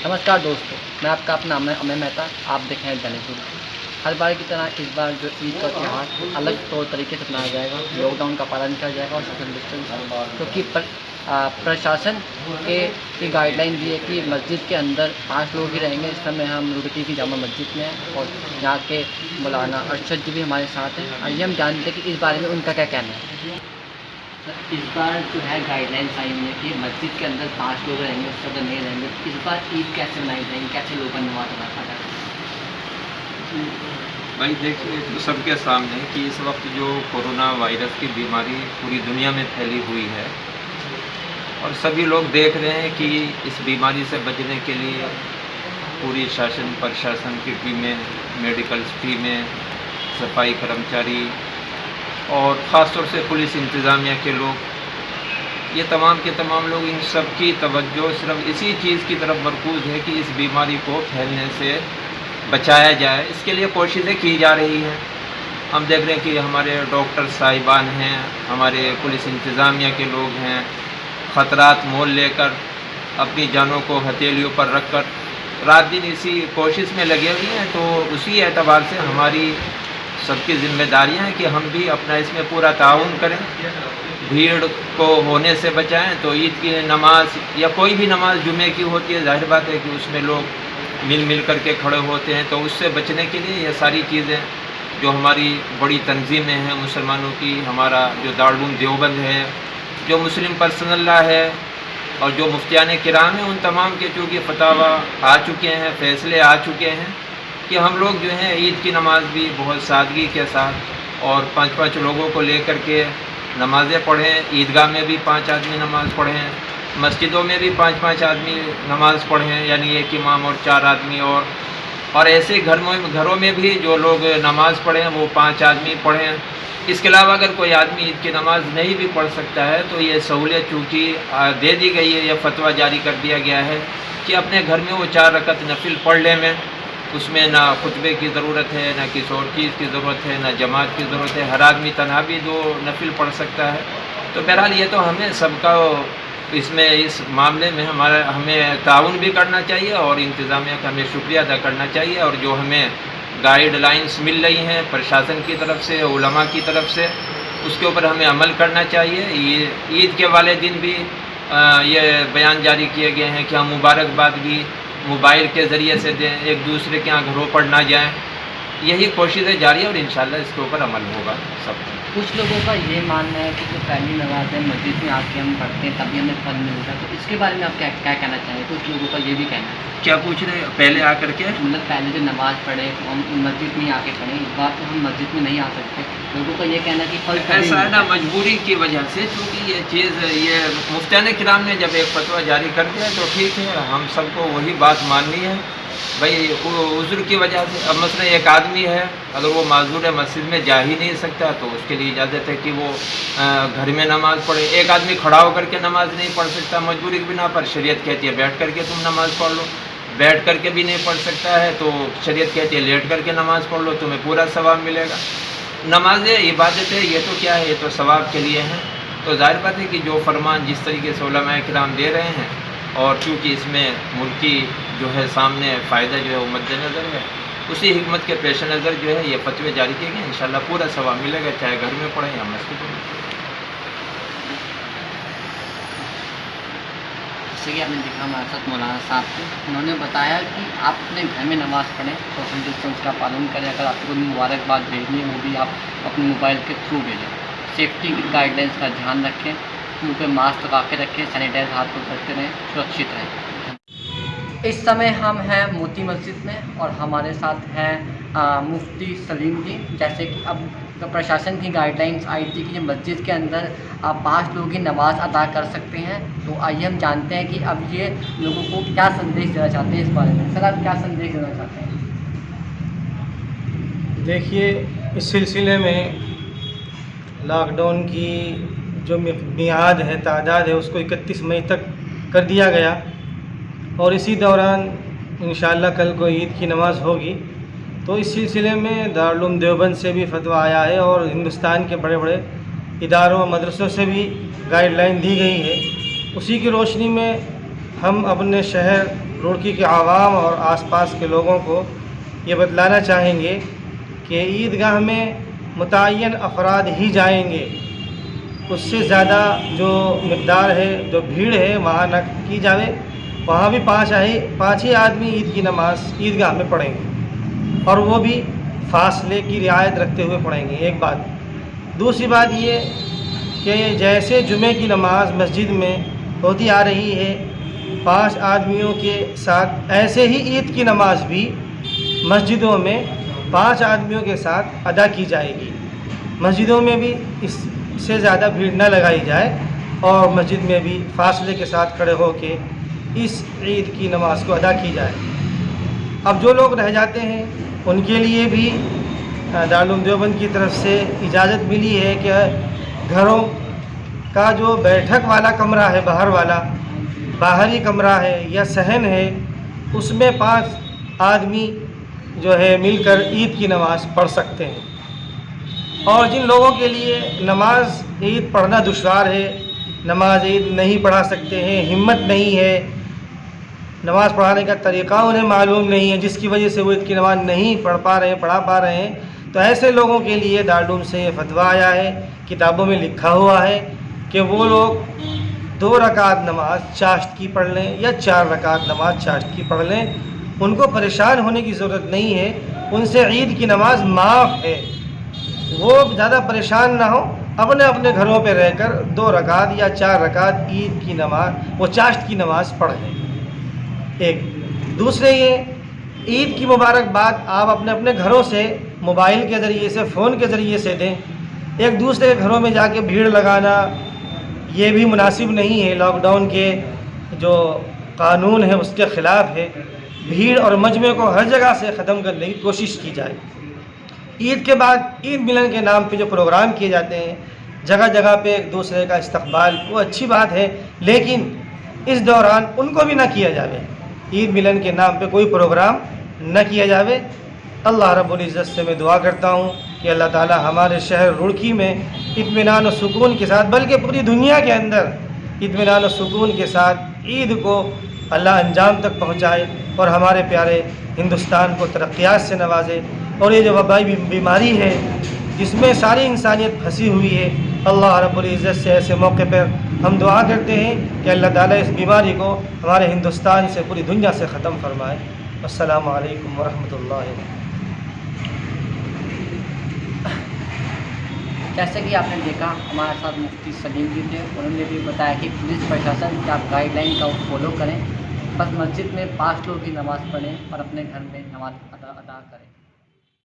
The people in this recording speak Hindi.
नमस्कार दोस्तों, मैं आपका अपना अमय मेहता। आप देख रहे हैं दैनिक दुर्ग। हर बार की तरह इस बार जो ईद का त्यौहार अलग तौर तरीके से मनाया जाएगा। लॉकडाउन का पालन किया जाएगा और सोशल डिस्टेंस, क्योंकि प्रशासन की गाइडलाइन दी है कि मस्जिद के अंदर 5 लोग ही रहेंगे। इस समय हम रुड़की की जामा मस्जिद में हैं और यहाँ के मौलाना अरशद जी भी हमारे साथ हैं। आइए हम जानते हैं कि इस बारे में उनका क्या कहना है। इस बार जो है गाइडलाइंस आई हुई है कि मस्जिद के अंदर 5 लोग रहेंगे, उससे ज़्यादा नहीं रहेंगे। इस बार ईद कैसे मनाई जाएगी, कैसे लोगों का नमाज अदा किया जाएगा? भाई देखिए, तो सबके सामने कि इस वक्त जो कोरोना वायरस की बीमारी पूरी दुनिया में फैली हुई है और सभी लोग देख रहे हैं कि इस बीमारी से बचने के लिए पूरी शासन प्रशासन की टीमें, मेडिकल टीमें, सफाई कर्मचारी और ख़ास तौर से पुलिस इंतज़ामिया के लोग, ये तमाम के तमाम लोग, इन सब की तवज्जो सिर्फ इसी चीज़ की तरफ मरकूज़ है कि इस बीमारी को फैलने से बचाया जाए। इसके लिए कोशिशें की जा रही हैं। हम देख रहे हैं कि हमारे डॉक्टर साहिबान हैं, हमारे पुलिस इंतज़ामिया के लोग हैं, ख़तरात मोल लेकर अपनी जानों को हथेलियों पर रख कर रात दिन इसी कोशिश में लगे हुए हैं। तो उसी एतबार से हमारी सबकी ज़िम्मेदारियाँ हैं कि हम भी अपना इसमें पूरा ताउन करें, भीड़ को होने से बचाएं। तो ईद की नमाज या कोई भी नमाज जुमे की होती है, जाहिर बात है कि उसमें लोग मिल कर के खड़े होते हैं। तो उससे बचने के लिए ये सारी चीज़ें जो हमारी बड़ी तंजीमें हैं मुसलमानों की, हमारा जो दारुल देवबंद है, जो मुस्लिम पर्सनल लॉ है और जो मुफ्तियान किराम हैं, उन तमाम के चूँकि फतावा आ चुके हैं, फ़ैसले आ चुके हैं कि हम लोग जो हैं ईद की नमाज़ भी बहुत सादगी के साथ और 5-5 लोगों को लेकर के नमाज़ें पढ़ें। ईदगाह में भी 5 आदमी नमाज़ पढ़ें, मस्जिदों में भी 5-5 आदमी नमाज़ पढ़ें, यानी एक इमाम और 4 आदमी। और ऐसे घरों में भी जो लोग नमाज़ पढ़ें वो 5 आदमी पढ़ें। इसके अलावा अगर कोई आदमी ईद की नमाज़ नहीं भी पढ़ सकता है तो ये सहूलियत चूँकि दे दी गई है, यह फतवा जारी कर दिया गया है कि अपने घर में वो 4 रकत नफिल पढ़ लें। में उसमें ना खुतबे की ज़रूरत है, ना किसी और चीज़ की ज़रूरत है, ना जमात की ज़रूरत है। हर आदमी तन्हा भी 2 नफिल पढ़ सकता है। तो बहरहाल ये तो हमें सबका इसमें इस मामले में हमें ताउन भी करना चाहिए और इंतज़ामिया का हमें शुक्रिया अदा करना चाहिए। और जो हमें गाइडलाइंस मिल रही हैं प्रशासन की तरफ से, उलमा की तरफ से, उसके ऊपर हमें अमल करना चाहिए। ये ईद के वाले दिन भी ये बयान जारी किए गए हैं कि हम मुबारकबाद भी मोबाइल के ज़रिए से दें, एक दूसरे के यहाँ घरों पर ना जाएं। यही कोशिशें जारी है और इंशाल्लाह इसके ऊपर अमल होगा सब। कुछ लोगों का ये मानना है कि जो पहली नमाज़ है मस्जिद में आके हम पढ़ते हैं तभी हमें फल मिलता है। तो इसके बारे में आप क्या क्या कहना चाहेंगे? कुछ लोगों का ये भी कहना है। क्या पूछ रहे हैं? पहले आकर के मतलब पहले जो नमाज़ पढ़े हम मस्जिद में ही आके पढ़ें, इस बार तो हम मस्जिद में नहीं आ सकते। लोगों का ये कहना है कि फल ऐसा है ना, मजबूरी की वजह से, चूँकि ये चीज़ ये मुफ्तियान किराम ने जब एक फतवा जारी कर दिया तो ठीक है, हम सबको वही बात माननी है। भाई उज़्र की वजह से, अब मसलन एक आदमी है, अगर वो माज़ूर है, मस्जिद में जा ही नहीं सकता तो उसके लिए इजाज़त है कि वो घर में नमाज़ पढ़े। एक आदमी खड़ा होकर के नमाज़ नहीं पढ़ सकता मजबूरी की बिना पर, शरीयत कहती है बैठ करके तुम नमाज़ पढ़ लो। बैठ करके भी नहीं पढ़ सकता है तो शरीयत कहती है लेट करके नमाज़ पढ़ लो, तुम्हें पूरा सवाब मिलेगा। नमाज़ें इबादत है, ये तो क्या है, ये तो सवाब के लिए हैं। तो जाहिर बात है कि जो फरमान जिस तरीके से उलमाए किराम दे रहे हैं और चूँकि इसमें मुल्की जो है सामने फ़ायदा जो है वो मद्देनज़र है, उसी हिकमत के पेश नज़र जो है ये फतवे जारी किए गए। इंशाल्लाह पूरा सवाब मिलेगा, चाहे घर में पढ़ें या मस्जिद में। जैसे कि आपने देखा हमारे साथ मौलाना साहब थे, उन्होंने बताया कि आप अपने घर में नमाज़ पढ़ें, सोशल डिस्टेंस का पालन करें। अगर आपको कोई मुबारकबाद भेजनी है वो भी आप अपने मोबाइल के थ्रू भेजें। सेफ्टी की गाइडलाइंस का ध्यान रखें, मुँह पे मास्क लगा के रखें, सैनिटाइज हाथ को करते रहें, सुरक्षित रहें। इस समय हम हैं मोती मस्जिद में और हमारे साथ हैं मुफ्ती सलीम जी। जैसे कि अब तो प्रशासन की गाइडलाइंस आई थी कि मस्जिद के अंदर आप 5 लोग ही नमाज़ अदा कर सकते हैं। तो आइए हम जानते हैं कि अब ये लोगों को क्या संदेश देना चाहते हैं इस बारे में। सर, आप क्या संदेश देना चाहते हैं? देखिए, इस सिलसिले में लॉकडाउन की जो मियाद है, तादाद है, उसको 31 मई तक कर दिया गया और इसी दौरान इंशाअल्लाह कल को ईद की नमाज़ होगी। तो इस सिलसिले में दारुल देवबंद से भी फतवा आया है और हिंदुस्तान के बड़े बड़े इदारों और मदरसों से भी गाइडलाइन दी गई है। उसी की रोशनी में हम अपने शहर रुड़की के आवाम और आसपास के लोगों को ये बतलाना चाहेंगे कि ईदगाह में मुतय्यन अफराद ही जाएंगे, उससे ज़्यादा जो मकदार है, जो भीड़ है वहाँ न की जावे। वहाँ भी पाँच ही आदमी ईद की नमाज़ ईदगाह में पढ़ेंगे और वो भी फासले की रियायत रखते हुए पढ़ेंगे। एक बात। दूसरी बात ये कि जैसे जुमे की नमाज़ मस्जिद में होती आ रही है 5 आदमियों के साथ, ऐसे ही ईद की नमाज़ भी मस्जिदों में 5 आदमियों के साथ अदा की जाएगी। मस्जिदों में भी इससे ज़्यादा भीड़ न लगाई जाए और मस्जिद में भी फासले के साथ खड़े होके इस ईद की नमाज़ को अदा की जाए। अब जो लोग रह जाते हैं उनके लिए भी दारुल उलूम देवबंद की तरफ से इजाज़त मिली है कि घरों का जो बैठक वाला कमरा है, बाहर वाला बाहरी कमरा है या सहन है, उसमें 5 आदमी जो है मिलकर ईद की नमाज़ पढ़ सकते हैं। और जिन लोगों के लिए नमाज ईद पढ़ना दुश्वार है, नमाज ईद नहीं पढ़ा सकते हैं, हिम्मत नहीं है, नमाज़ पढ़ाने का तरीक़ा उन्हें मालूम नहीं है, जिसकी वजह से वो ईद की नमाज़ नहीं पढ़ा पा रहे हैं, तो ऐसे लोगों के लिए दारुल उलूम से फतवा आया है, किताबों में लिखा हुआ है कि वो लोग 2 रकात नमाज चाश्त की पढ़ लें या 4 रकात नमाज चाश्त की पढ़ लें। उनको परेशान होने की ज़रूरत नहीं है, उनसे ईद की नमाज माफ़ है। वो ज़्यादा परेशान ना हो, अपने अपने घरों पे रहकर 2 रकात या 4 रकात ईद की नमाज, वो चाश्त की नमाज पढ़ लें। एक दूसरे, ये ईद की मुबारकबाद आप अपने अपने घरों से मोबाइल के ज़रिए से, फ़ोन के ज़रिए से दें। एक दूसरे के घरों में जाके भीड़ लगाना ये भी मुनासिब नहीं है, लॉकडाउन के जो कानून है उसके ख़िलाफ़ है। भीड़ और मजमे को हर जगह से ख़त्म करने की कोशिश की जाए। ईद के बाद ईद मिलन के नाम पे जो प्रोग्राम किए जाते हैं जगह जगह पे एक दूसरे का इस्तकबाल, वो अच्छी बात है, लेकिन इस दौरान उनको भी ना किया जाए। ईद मिलन के नाम पे कोई प्रोग्राम न किया जावे। अल्लाह रब्बुल इज़्ज़त से मैं दुआ करता हूँ कि अल्लाह ताला हमारे शहर रुड़की में इत्मीनान और सुकून के साथ, बल्कि पूरी दुनिया के अंदर इत्मीनान और सुकून के साथ ईद को अल्लाह अंजाम तक पहुँचाए और हमारे प्यारे हिंदुस्तान को तरक्यात से नवाजे। और ये जो वबाई बीमारी है जिसमें सारी इंसानियत फंसी हुई है, अल्लाह रब्बुल इज़्ज़त से ऐसे मौके पर हम दुआ करते हैं कि अल्लाह ताला इस बीमारी को हमारे हिंदुस्तान से, पूरी दुनिया से ख़त्म फरमाए। अस्सलामु अलैकुम वरहमतुल्लाहि। जैसे कि आपने देखा हमारे साथ मुफ्ती सलीम जी थे, उन्होंने भी बताया कि पुलिस प्रशासन की आप गाइडलाइन का फॉलो करें, बस मस्जिद में 5 लोग ही नमाज़ पढ़ें और अपने घर में नमाज़ अदा करें।